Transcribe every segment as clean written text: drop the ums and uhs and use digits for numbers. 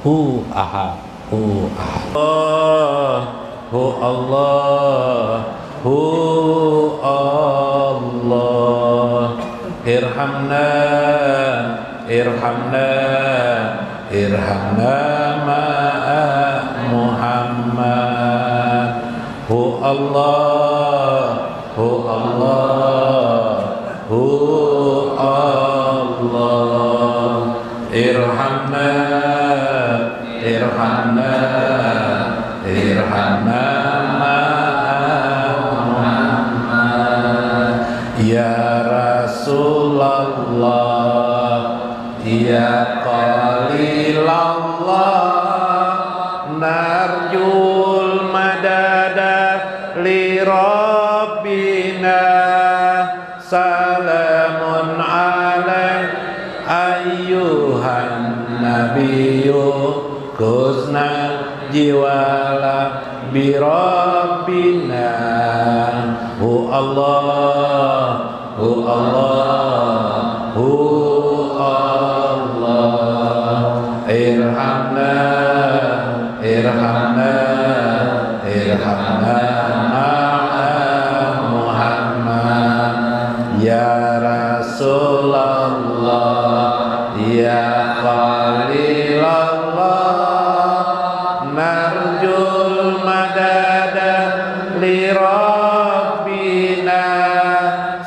Hu ahad, hu ahad. Hu Allah, hu Allah. Irhamna, irhamna, irhamna ma'a Muhammad. Hu Allah, hu Allah, hu Allah. Irhamna, irhamna, irhamna ma'a Muhammad. Ya Rasulullah, ya Qalilallah, narjul madada li Rabbina. Salamun alaik ayyuhan nabiyyu, kusna jiwala bi Rabbina. Hu Allah, hu Allah, hu Allah. Irhamna, irhamna, irhamna ma'a Muhammad. Ya Rasulullah, ya Qalilallah, narjul madada li Rabbina.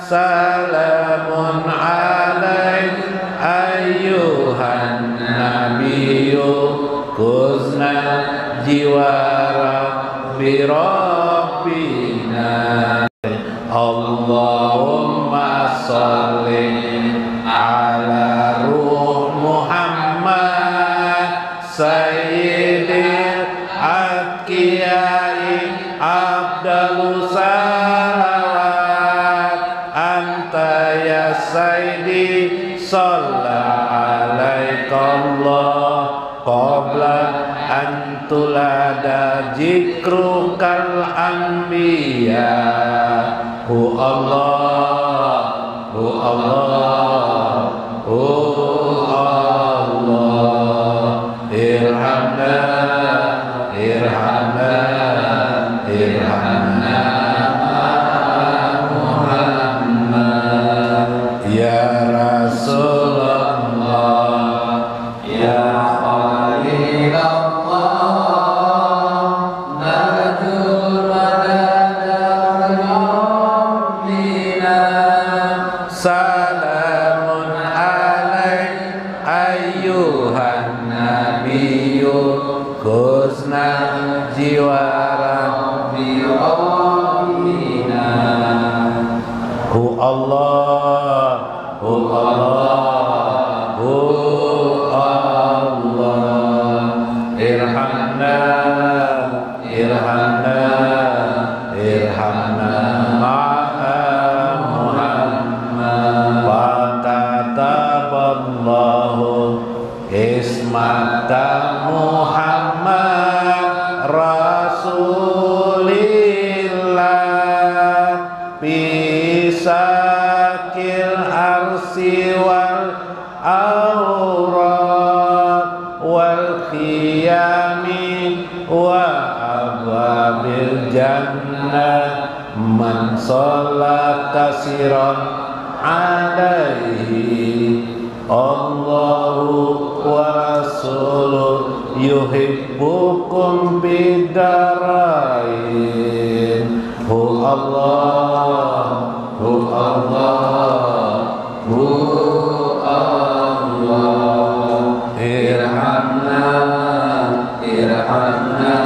Salamun alaik ayyuhan nabiyyu, kusna jiwara bi Rabbina. Allahumma sholli ala ruh Muhammad sayyidil atqiyai afdalus salawat. Anta ya sayyidi shalla alaikallah qabla an tulada zikrukal anbiya. Hu Allah, hu Allah, hu Allah. Irhamna, irhamna, irhamna Muhammad. Ya Rasulullah, ya salamun alaik ayyuhan nabiyyu, kusna jiwara bi Rabbina. Hu Allah, hu Allah, hu Allah. Irhamna, irhamna, irhamna ismata Muhammad Rasulillah bisakil arsi wal awrad wal khiyami wa abwabil jannah. Man sholat kasiran alaihi Allahu wa rasuluh yuhibbukum bidarain. Hu Allah, hu Allah, hu Allah. Irhamna, irhamna,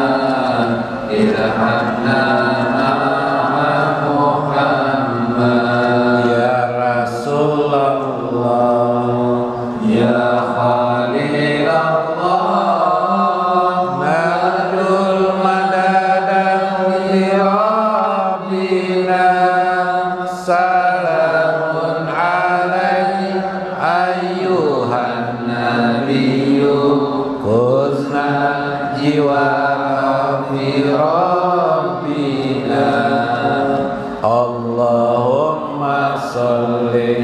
irhamna Muhammad. Ya Rasulullah, ya Khalilullah, narjul madada li Rabbina. Salamun alaik ayyuhan nabiyyu, kusna jiwara bi Rabbina. Allahumma sholli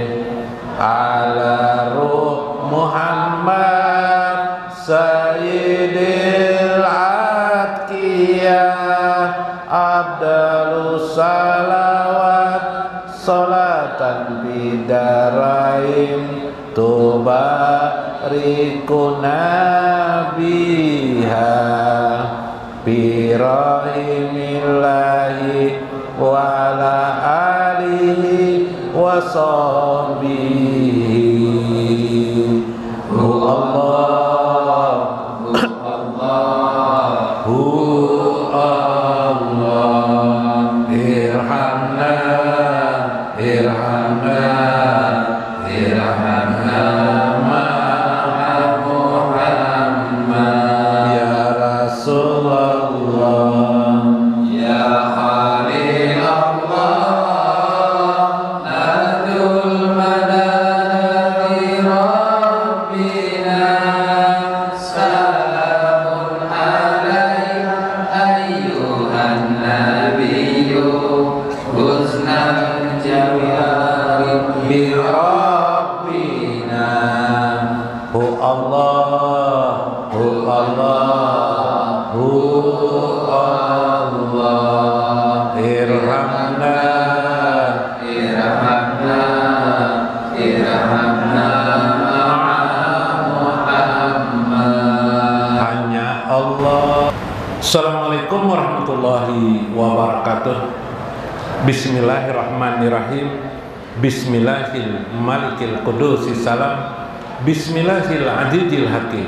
ala ruh Muhammad sayyid sayyidil atqiyah abdalus salawat salatan bidarain tubarikuna biha birahimillahi wa ala alihi wa sahbihi. Allah, Allah, Allah, irhamna, irhamna, irhamna ma'a Muhammad ya Rasulullah ya Khalilullah nadul madadi rabbina salamun alaika ayyuhan nabiyyu husnal jawari bi rabbina hu Allah hu Allah hu Allah irhamna irhamna irhamna ma'a Muhammad hanya Allah. Assalamualaikum warahmatullahi wabarakatuh. Bismillahirrahmanirrahim. Bismillahil malikil qudusi salam. Bismillahil adidil hakim.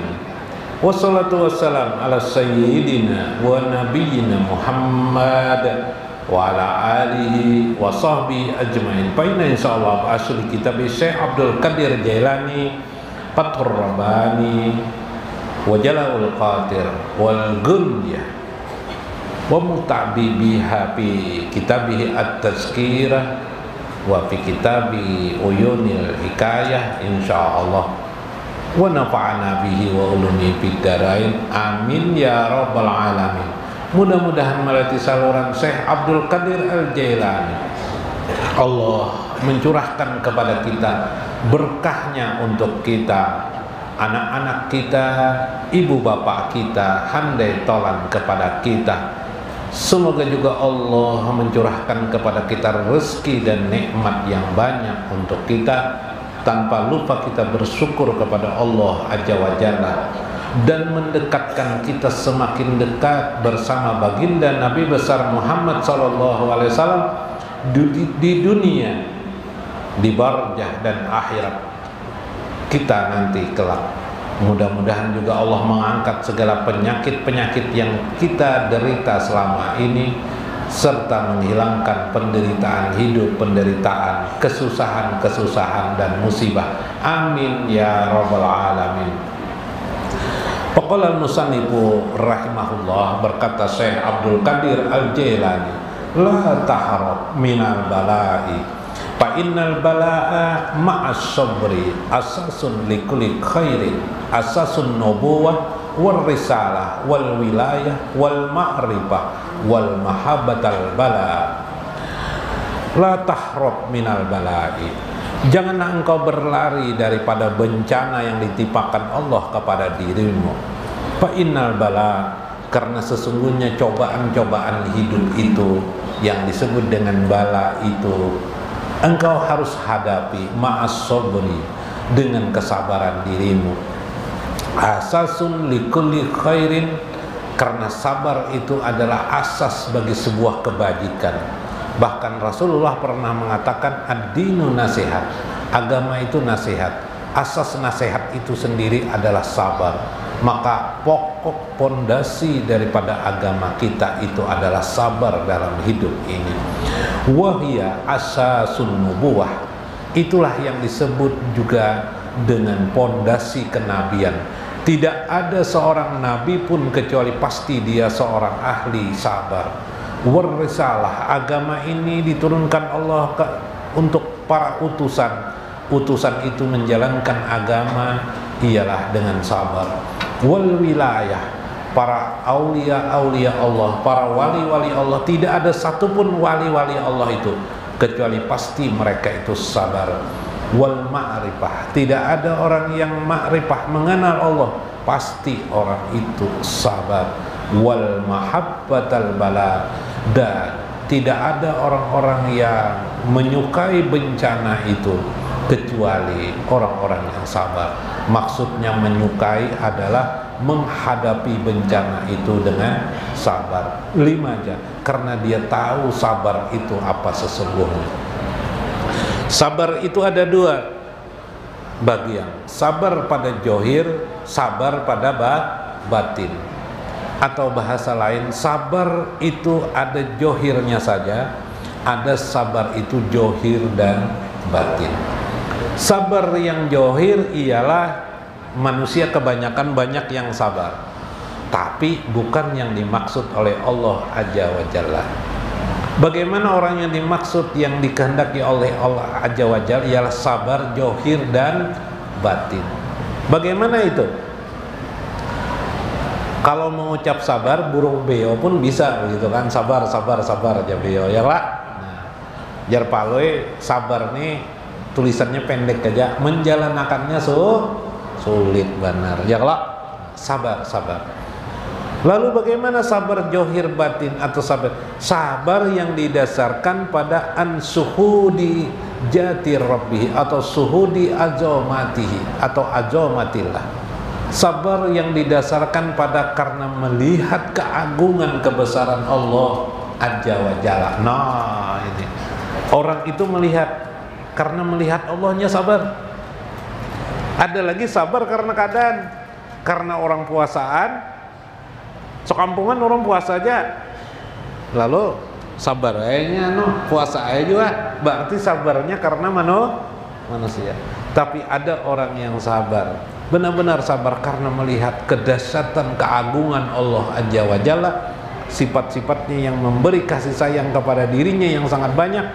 Wassalatu wassalam ala sayyidina wa nabiyyina Muhammad wa ala alihi wa sahbihi ajmain. Paina insyaallah asli kitab Syekh Abdul Qadir Jailani Fathur Rabbani wa Jala'ul Qadir wal Gunyah wa mutabibiha fi kitabihi at-tazkirah wa fi kitabi uyunil hikayah insyaallah wa nafa'ana bihi wa ulumi fid darain amin ya rabbal alamin. Mudah-mudahan melalui saluran Syekh Abdul Qadir Al-Jailani Allah mencurahkan kepada kita berkahnya untuk kita, anak-anak kita, ibu bapak kita, handai tolan kepada kita. Semoga juga Allah mencurahkan kepada kita rezeki dan nikmat yang banyak untuk kita, tanpa lupa kita bersyukur kepada Allah Azza wa Jalla, dan mendekatkan kita semakin dekat bersama baginda Nabi besar Muhammad SAW di dunia, di barzah dan akhirat kita nanti kelak. Mudah-mudahan juga Allah mengangkat segala penyakit-penyakit yang kita derita selama ini, serta menghilangkan penderitaan hidup, penderitaan, kesusahan-kesusahan dan musibah. Amin ya rabbal alamin. Faqala al-musannifu rahimahullah, berkata Syekh Abdul Qadir Al-Jailani, la tahrab minal bala'i fa innal bala'a ma'as sabri asasun likulli khairin, asasun nubuwah wal risalah wal wilayah wal ma'rifah wal mahabbatal bala. La tahrab minal bala'i, janganlah engkau berlari daripada bencana yang ditimpakan Allah kepada dirimu. Fa innal bala, karena sesungguhnya cobaan-cobaan hidup itu yang disebut dengan bala itu engkau harus hadapi ma'as sabri, dengan kesabaran dirimu. Asasun likulli khairin, karena sabar itu adalah asas bagi sebuah kebajikan. Bahkan Rasulullah pernah mengatakan ad-dinu nasihat, agama itu nasihat. Asas nasihat itu sendiri adalah sabar. Maka pokok pondasi daripada agama kita itu adalah sabar dalam hidup ini. Wahia asasun nubuwah, itulah yang disebut juga dengan pondasi kenabian. Tidak ada seorang nabi pun kecuali pasti dia seorang ahli sabar. Warisalah, agama ini diturunkan Allah untuk para utusan. Utusan itu menjalankan agama ialah dengan sabar. Wal wilayah, para aulia-aulia Allah, para wali-wali Allah, tidak ada satupun wali-wali Allah itu kecuali pasti mereka itu sabar. Wal ma'rifah, tidak ada orang yang ma'rifah mengenal Allah pasti orang itu sabar. Wal mahabbatal bala, dan tidak ada orang-orang yang menyukai bencana itu kecuali orang-orang yang sabar. Maksudnya menyukai adalah menghadapi bencana itu dengan sabar. 5 aja, karena dia tahu sabar itu apa sesungguhnya. Sabar itu ada 2 bagian, sabar pada johir, sabar pada batin. Atau bahasa lain, sabar itu ada johirnya saja, ada sabar itu johir dan batin. Sabar yang johir ialah manusia kebanyakan banyak yang sabar, tapi bukan yang dimaksud oleh Allah Azza wa Jalla. Bagaimana orang yang dimaksud, yang dikehendaki oleh Allah Azza wa Jalla ialah sabar johir dan batin. Bagaimana itu? Kalau mengucap sabar, burung beo pun bisa begitu kan, sabar aja beo ya lah. Nah, jar paloy sabar nih tulisannya pendek aja, menjalankannya sulit benar ya lah. Sabar. Lalu bagaimana sabar johir batin atau sabar? Sabar yang didasarkan pada ansuhudi jati rabbih atau suhudi azamatihi atau azamatillah. Sabar yang didasarkan pada karena melihat keagungan kebesaran Allah Azza wa Jalla. Nah, ini orang itu melihat, karena melihat Allahnya sabar. Ada lagi sabar karena keadaan, karena orang puasaan, sekampungan orang puasa aja, lalu sabar aja puasa aja juga, berarti sabarnya karena manusia. Tapi ada orang yang sabar, benar-benar sabar karena melihat kedahsyatan keagungan Allah Azza wa Jalla, sifat-sifatnya yang memberi kasih sayang kepada dirinya yang sangat banyak.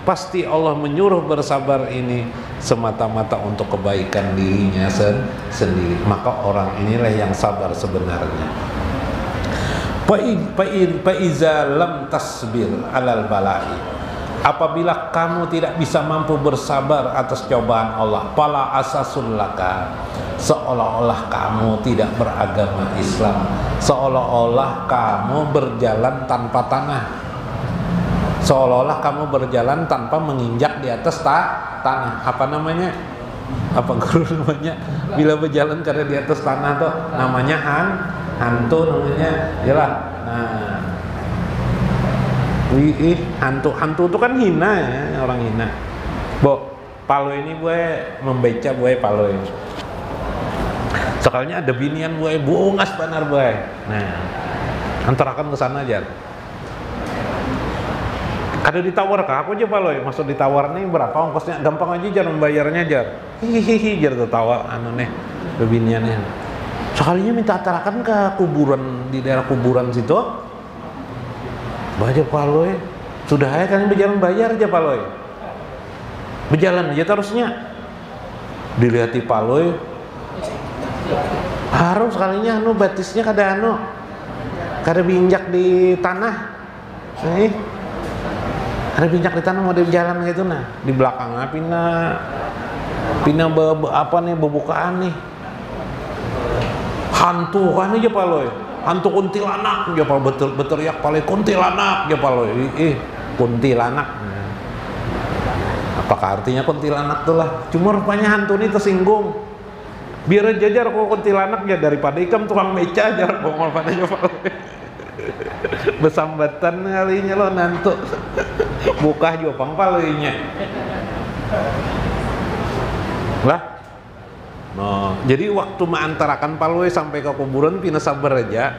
Pasti Allah menyuruh bersabar ini semata-mata untuk kebaikan dirinya sendiri. Maka orang inilah yang sabar sebenarnya. Faiza lam tasbir alal balai, apabila kamu tidak bisa mampu bersabar atas cobaan Allah, fala asasul laka, seolah-olah kamu tidak beragama Islam, seolah-olah kamu berjalan tanpa tanah, seolah-olah kamu berjalan tanpa menginjak di atas tanah. Apa namanya? Apa guru namanya? Bila berjalan karena di atas tanah tuh namanya hantu namanya. Yalah. Nah, hantu itu kan hina ya, orang hina. Palo ini gue membaca gue palo ini. Sekalinya ada binian gue bungas benar gue. Nah, antarakan ke sana aja. Ada ditawar kah? Aku aja palo ya. Maksud ditawar nih berapa ongkosnya? Gampang aja jar membayarnya jar. Hihihi jar tertawa anu nih biniannya. Sekalinya minta antarakan ke kuburan, di daerah kuburan situ. Baca paloy, sudah ya kan berjalan bayar aja paloy, berjalan aja terusnya. Dilihat di paloy, harum sekalinya anu batisnya kada binjak di tanah, nih, ada binjak di tanah mau berjalan gitu nah. Di belakangnya pina apa nih bebukaan nih, hantu kan aja paloy. Hantu kuntilanak, ya pal berteriak palai kuntilanak, ya pal kuntilanak. Apakah artinya kuntilanak tuh lah? Cuma rupanya hantu ini tersinggung. Biar jajar kok kuntilanak ya daripada ikam tukang meca aja bongol padanya pal. Besambatan kalinya lo nantu. Buka juga pang palainya. Lah. No, jadi waktu mengantarakan palwe sampai ke kuburan pina sabar aja,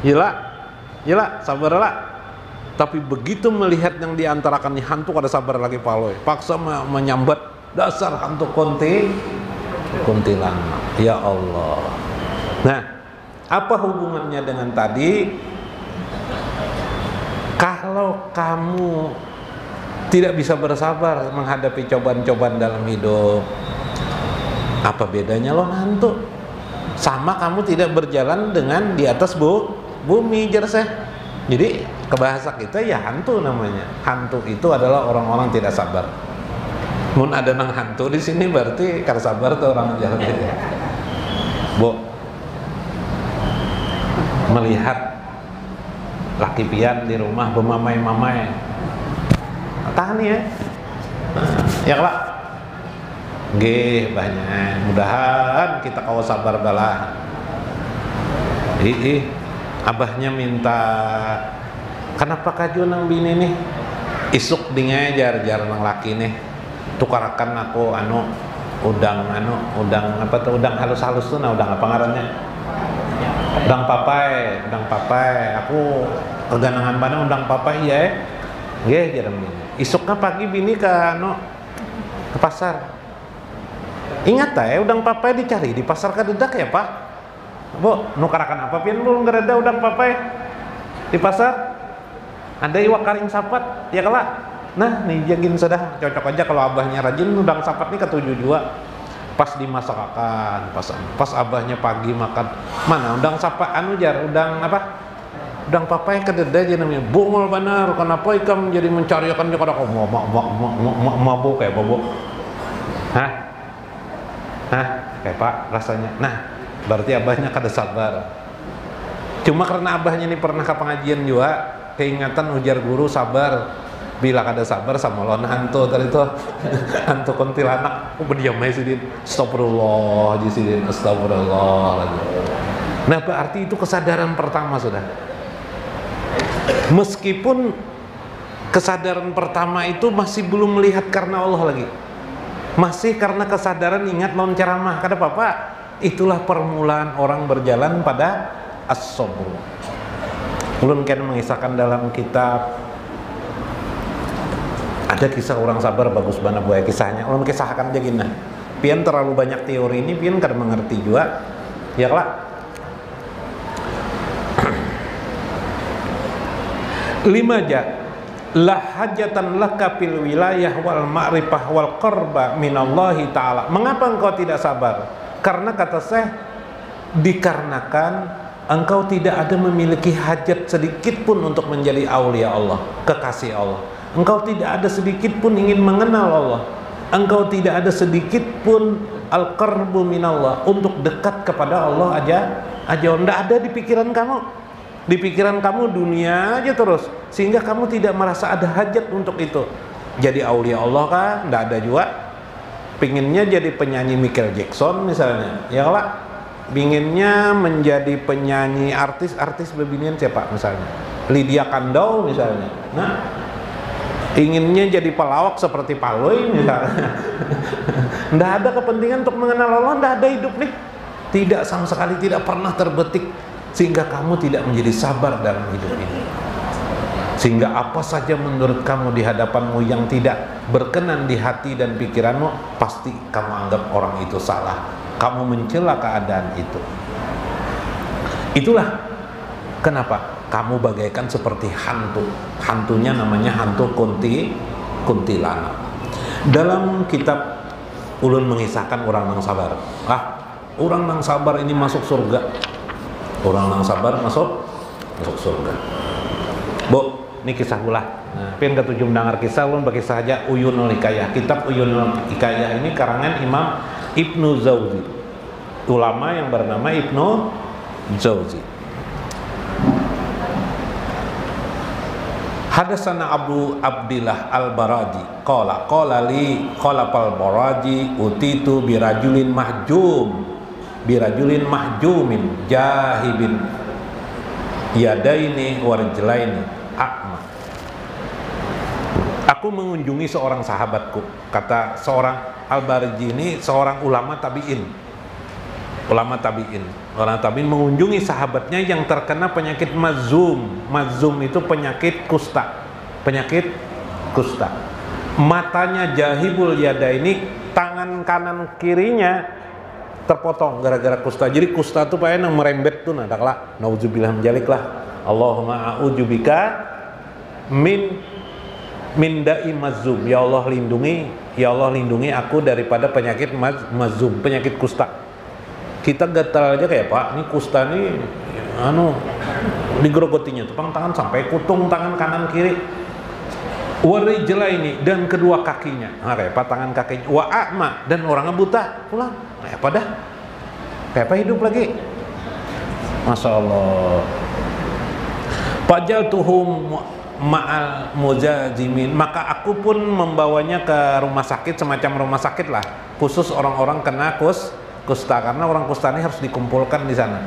Gila, sabar lah. Tapi begitu melihat yang diantarakan hantu kada sabar lagi palwe, paksa menyambat dasar hantu kuntilanak. Ya Allah. Nah, apa hubungannya dengan tadi? Kalau kamu tidak bisa bersabar menghadapi cobaan-cobaan dalam hidup, apa bedanya lo hantu? Sama kamu tidak berjalan dengan di atas bumi jerseh. Jadi kebahasa kita ya hantu namanya. Hantu itu adalah orang-orang tidak sabar. Mun ada nang hantu di sini berarti kada sabar tuh orang jalan gitu. melihat laki pian di rumah bermamai-mamai, tahan ya, ya Pak. Nggih, banyak. Mudahan kita kau sabar bala. Abahnya minta, kenapa kaju nang bini nih? Isuk dingajar jar nang laki nih. Tukarakan aku udang apa tuh, udang halus-halus tuh, nah udang apa ngarannya? Udang papai. Aku keganangan mana udang papai ya? Nggih, jar bini. Isuknya pagi bini ke pasar. Ingat ya, udang papai dicari di pasar kadedak ya Pak. Bu, nukarakan apa pian belum ngereda udang papai di pasar? Ada iwak karing sapat, ya kelak. Nah, nih jagin sudah cocok aja kalau abahnya rajin udang sapat nih ketujuh juga. Pas dimasakkan, pas abahnya pagi makan. Mana udang sapat jar, udang apa? Udang papai kededa aja namanya. Bungol benar, kenapa ikam jadi mencarikan dia kada mabuk kayak bobo. Hah, kayak Pak rasanya. Nah, berarti abahnya kada sabar. Cuma karena abahnya ini pernah ke pengajian juga, keingatan ujar guru sabar. Bila kada sabar sama lon hantu tadi itu hantu kuntilanak. Aku berdiam aja sidin. Astagfirullah, sidin. Astagfirullah. Nah, berarti itu kesadaran pertama sudah. Meskipun kesadaran pertama itu masih belum melihat karena Allah lagi. Masih karena kesadaran ingat non ceramah kada apa-apa. Itulah permulaan orang berjalan pada as-sabr. Ulun kan mengisahkan dalam kitab, ada kisah orang sabar bagus banget buat kisahnya. Ulun kisahkan aja gini. Pian terlalu banyak teori ini, pian kada mengerti juga. Ya kelak. Lima aja. La hajatan laka fil wilayah wal ma'rifah wal qarba minallahi ta'ala. Mengapa engkau tidak sabar? Karena kata Syekh, dikarenakan engkau tidak ada memiliki hajat sedikit pun untuk menjadi aulia Allah, kekasih Allah. Engkau tidak ada sedikit pun ingin mengenal Allah. Engkau tidak ada sedikit pun al-qarbu minallah, untuk dekat kepada Allah aja tidak ada di pikiran kamu. Di pikiran kamu dunia aja terus, sehingga kamu tidak merasa ada hajat untuk itu. Jadi aulia Allah kan tidak ada juga. Pinginnya jadi penyanyi Michael Jackson misalnya, ya lah. Pinginnya menjadi penyanyi artis bebinian siapa misalnya, Lydia Kandou misalnya. Nah, inginnya jadi pelawak seperti Paloy misalnya. Tidak ada kepentingan untuk mengenal Allah, tidak ada hidup nih. Tidak, sama sekali tidak pernah terbetik. Sehingga kamu tidak menjadi sabar dalam hidup ini. Sehingga apa saja menurut kamu di hadapanmu yang tidak berkenan di hati dan pikiranmu, pasti kamu anggap orang itu salah. Kamu mencela keadaan itu. Itulah kenapa kamu bagaikan seperti hantu. Hantunya namanya hantu kuntilanak. Dalam kitab ulun mengisahkan orang yang sabar. Orang yang sabar ini masuk surga. Orang yang sabar masuk surga. Bu, ini kisah ulah. Nah, pian ketujuh mendengar kisah, ulun berkisah aja Uyunul Hikayah. Kitab Uyunul Hikayah ini karangan Imam Ibnu Jauzi, ulama yang bernama Ibnu Jauzi. Hadatsana Abu Abdillah Al-Baraji qala Al-Baraji utitu birajulin mahjumin jahibin yadaini warjlaini a'ma. Aku mengunjungi seorang sahabatku, kata seorang Al-Baraji ini seorang ulama tabi'in. Orang tabi'in mengunjungi sahabatnya yang terkena penyakit mazum. Mazum itu penyakit kusta. Matanya jahibul yadaini, tangan kanan kirinya terpotong gara-gara kusta. Jadi kusta tuh payah yang merembet tuh, nadaklah nauzubillah menjalik lah. Allahumma a'udzubika min da'i mazum. Ya Allah lindungi aku daripada penyakit mazum, penyakit kusta. Kita gatal aja kayak Pak, ini kusta nih digerogotinya tuh tangan sampai kutung tangan kanan kiri. Warijla ini, dan kedua kakinya. Kayak Pak, tangan kakinya. Wa a'ma, dan orangnya buta. Pulang. Kayak apa dah? Kayak apa hidup lagi? Masya Allah. Fajaltuhum ma'al mujazimin, maka aku pun membawanya ke rumah sakit, semacam rumah sakit lah, khusus orang-orang kena kusta, karena orang kusta ini harus dikumpulkan di sana.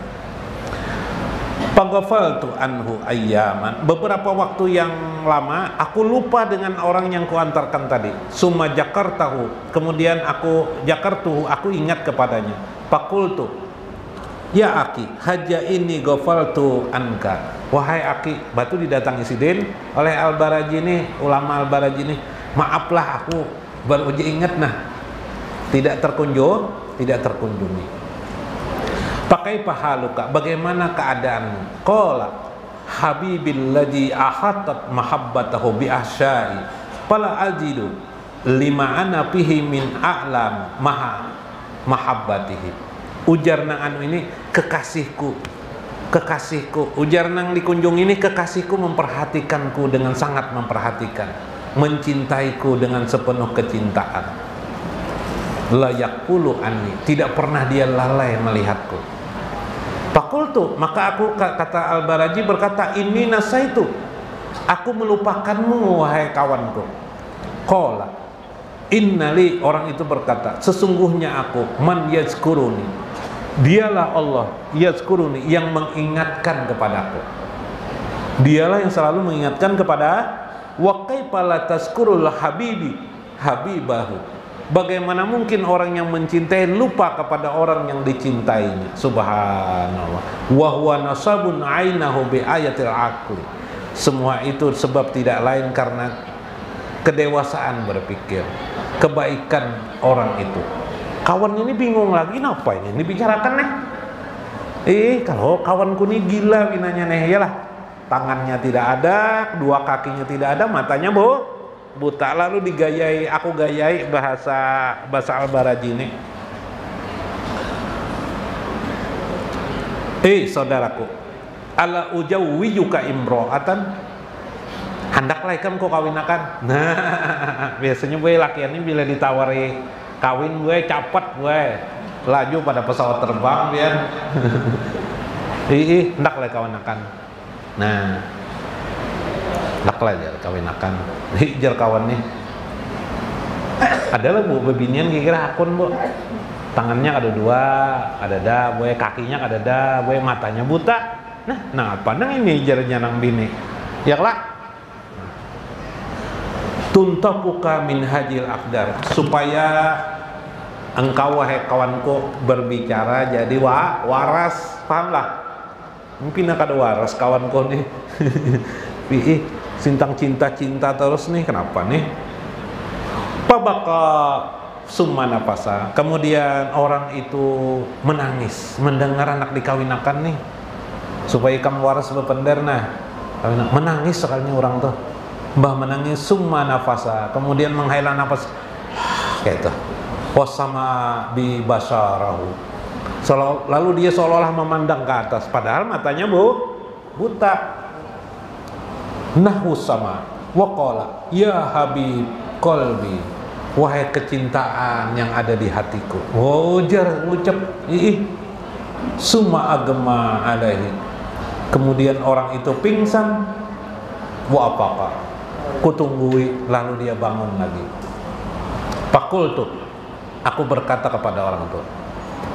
Faghafaltu anhu ayyaman, beberapa waktu yang lama aku lupa dengan orang yang kuantarkan tadi. Summa jakartahu, kemudian aku ingat kepadanya. Fakultu, ya aki, haja ini ghafaltu anka. Wahai aki, batu didatangi sidin oleh Al-Baraji ini, ulama Al-Baraji ini. Maaflah aku baru aja ingat, nah tidak terkunjungi. Pakai pahaluka, bagaimana keadaanmu? Qala habibil ladzi ahatat mahabbatahu bi ahsyai fala ajidu lima ana fihi min a'lam mahabbatihi. Ujar nang anu ini kekasihku, ujar nang dikunjung ini kekasihku memperhatikanku dengan sangat memperhatikan, mencintaiku dengan sepenuh kecintaan. Layak pulu anni, tidak pernah dia lalai melihatku. Fakultu, maka aku, kata Al-Baraji berkata, ini nasaitu, aku melupakanmu wahai kawanku. Qala innali, orang itu berkata, sesungguhnya aku, man yazkuruni, dialah Allah, yazkuruni, yang mengingatkan kepadaku. Dialah yang selalu mengingatkan kepada wa kaifa la tazkurul habibahu. Bagaimana mungkin orang yang mencintai lupa kepada orang yang dicintainya? Subhanallah. Wa huwa nasabun ainahu bi ayatil aqli. Semua itu sebab tidak lain karena kedewasaan berpikir, kebaikan orang itu. Kawan ini bingung lagi, apa ini dibicarakan nih? Kalau kawanku ini gila binanya nih, iyalah. Tangannya tidak ada, dua kakinya tidak ada, matanya buta, lalu digayai, aku gayai bahasa Al-Baraji ini. Saudaraku, ala ujawwiyuka imro'atan, handaklah ikan kau kawinakan. Nah, biasanya gue lakian ini bila ditawari kawin gue cepet gue laju pada pesawat terbang biar. Handaklah kawinakan. Nah, handaklah aja kawinakan. Hijar kawan nih. Adalah bu, bebinian kira-kira akun bu. Tangannya ada dua, ada dah, gue kakinya ada dah, gue matanya buta. Nah apa nang ini hijarnya nang bini? Ya lah. Tuntapuka min hajil akdar, supaya engkau wahai kawanku berbicara jadi waras, pahamlah. Mungkin ada waras kawanku nih. Sintang cinta terus nih, kenapa nih? Pabaka summa nafasa, kemudian orang itu menangis mendengar anak dikawinakan nih, supaya kamu waras berpender. Nah, menangis sekalinya orang tuh, mbah menangis summa nafasa, kemudian menghela nafas kayak itu. Wasama bi basarahu, lalu dia seolah-olah memandang ke atas, padahal matanya buta. Nahu sama waqala ya habib qalbi, wahai kecintaan yang ada di hatiku. Wajar ucap summa agma alaihi, kemudian orang itu pingsan. Wa apaka, kutunggui, lalu dia bangun lagi. Fakultu, aku berkata kepada orang itu,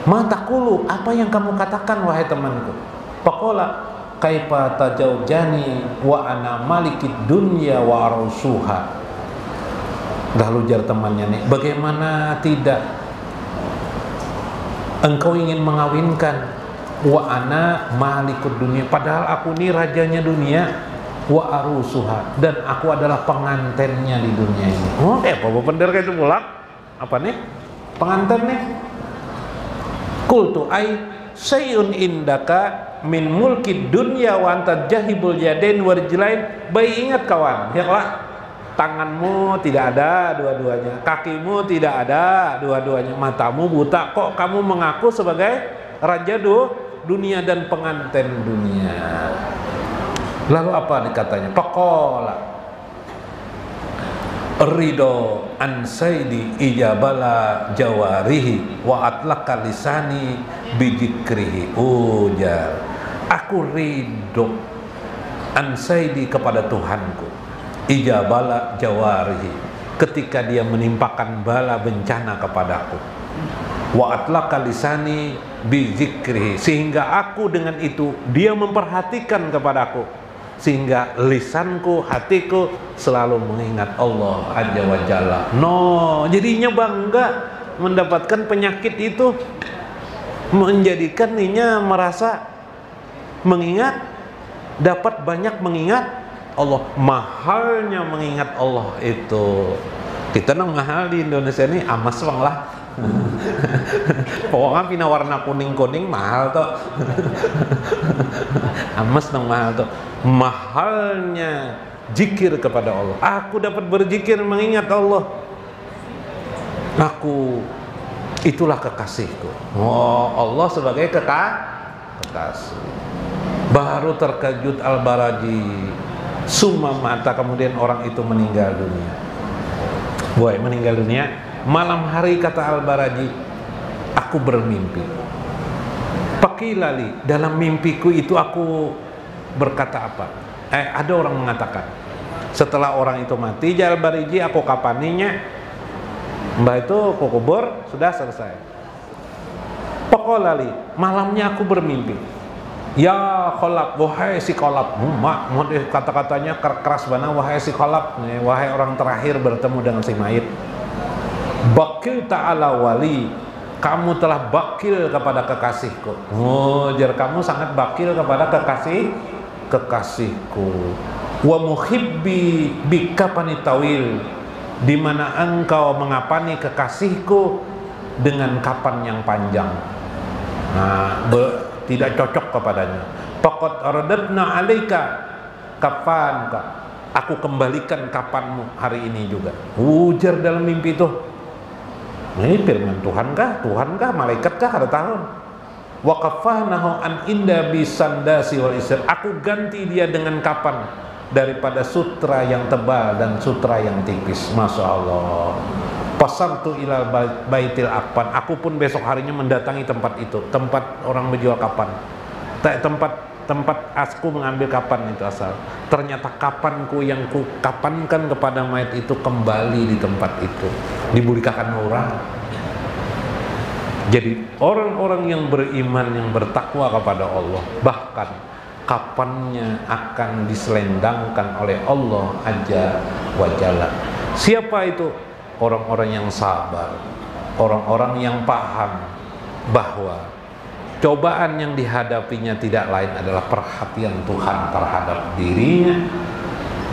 ma taqulu, apa yang kamu katakan wahai temanku? Faqala kaifa tajawjani wa ana malikid dunya wa arusuha. Lalu jar temannya nih, bagaimana tidak engkau ingin mengawinkan wa ana malikud dunya, padahal aku ini rajanya dunia, wa arusuha, dan aku adalah pengantennya di dunia ini. Oh, kayak apa bener kayak itu pula? Apa nih? Pengantin nih. Qultu ai sayun indaka min mulki dunya wa anta jahibul yadain warjilain. Baik ingat kawan, ya lah, tanganmu tidak ada dua-duanya, kakimu tidak ada dua-duanya, matamu buta, kok kamu mengaku sebagai raja dunia dan pengantin dunia. Lalu apa dikatanya? Faqala ridho an saidi ijabala jawarihi wa atlaka lisani bijikrihi. Ujar Aku ridho ansaidi kepada Tuhanku, ijabala jawarihi, ketika dia menimpakan bala bencana kepadaku, wa atlaka lisani bi zikrihi, sehingga aku dengan itu dia memperhatikan kepadaku, sehingga lisanku, hatiku selalu mengingat Allah Azza wa Jalla. No, jadinya bangga mendapatkan penyakit itu, menjadikan dirinya merasa mengingat, dapat banyak mengingat Allah. Mahalnya mengingat Allah itu. Kita nang mahal di Indonesia ini amas bang lah. Pokoknya pina warna kuning-kuning mahal toh. Amas nang mahal toh. Mahalnya zikir kepada Allah. Aku dapat berzikir mengingat Allah. Aku itulah kekasihku. Oh, Allah sebagai kekasih. Baru terkejut Al-Baraji. Summa mata, kemudian orang itu meninggal dunia. Boy, meninggal dunia. Malam hari kata Al-Baraji, aku bermimpi. Pakilali, dalam mimpiku itu aku berkata apa? Ada orang mengatakan, setelah orang itu mati, Al-Baraji, aku kapaninya, mbah itu aku kubur, sudah selesai. Pakolali, malamnya aku bermimpi. Ya kolab, wahai si kolab, kata-katanya keras banget, wahai si kolab, wahai orang terakhir bertemu dengan si mayit. Bakil ta'ala wali, kamu telah bakil kepada kekasihku. Oh, jar kamu sangat bakil kepada kekasihku. Wa muhibbi bika panitawil, di mana engkau mengapani kekasihku dengan kapan yang panjang. Nah, tidak cocok kepadanya. Faqad aradna 'alaika kafanka, aku kembalikan kapanmu hari ini juga. Ujar dalam mimpi itu. Ini firman Tuhan kah? Tuhan kah? Malaikat kah? Ada tahun. Wa kafanahu an inda bisandasi wal isr, aku ganti dia dengan kapan daripada sutra yang tebal dan sutra yang tipis. Masya Allah. Pasartu ilal baitil akpan, aku pun besok harinya mendatangi tempat itu, tempat orang menjual kapan. Tempat aku mengambil kapan itu asal. Ternyata kapanku yang ku kapankan kepada mayat itu kembali di tempat itu, dibulikakan orang. Jadi orang-orang yang beriman, yang bertakwa kepada Allah, bahkan kapannya akan diselendangkan oleh Allah Azza wa Jalla. Siapa itu? Orang-orang yang sabar, orang-orang yang paham bahwa cobaan yang dihadapinya tidak lain adalah perhatian Tuhan terhadap dirinya,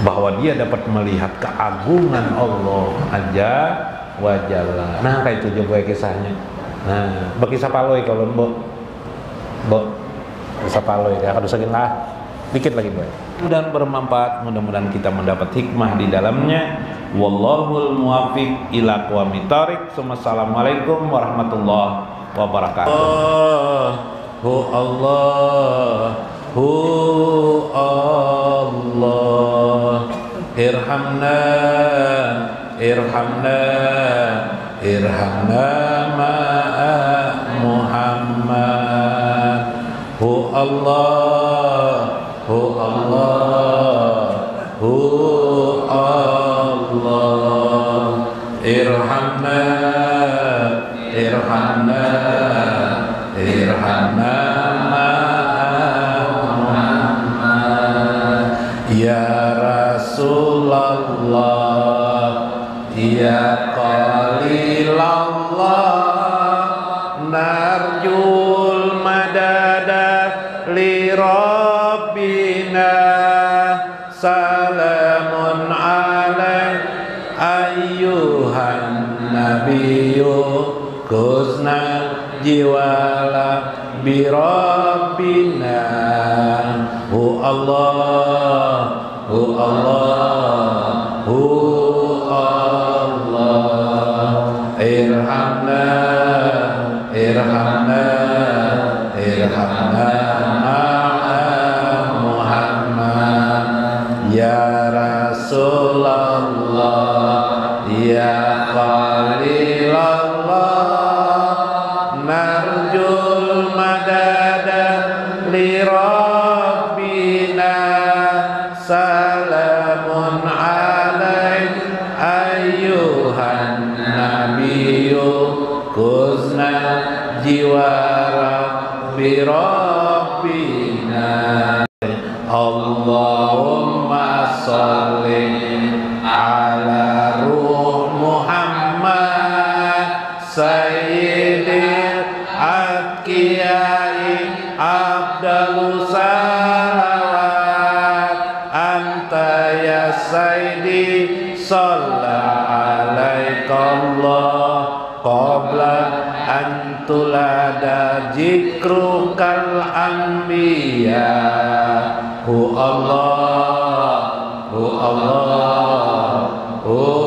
bahwa dia dapat melihat keagungan Allah Azza wa Jalla. Nah, kayak itu juga kisahnya. Nah, berkisah paloi kalau mbok kisah paloi ya, harus segini lah, dikit lagi boy. Dan bermanfaat, mudah-mudahan kita mendapat hikmah di dalamnya. Wallahul muwaffiq ila aqwamit thoriq. Assalamualaikum warahmatullahi wabarakatuh. Allah, irhamna ma'a Muhammad. Allah, irhamna Muhammad. Ya Rasulullah, ya Qalilallah, narjul madada li Rabbina, salamun alaik ayyuhan nabiyyu kusna jiwala bi Rabbina. Allah, irhamna Muhammad. Ya Rasulullah, ya Qalilallah, narjul madada li rabbina. Allahumma sholli ala ruh Muhammad sayyidil aqiyai abdalus salawat anta ya sayyidi shalla alaikallah qabla an tulada zikrukal anbiya. Hu Allah, hu Allah, hu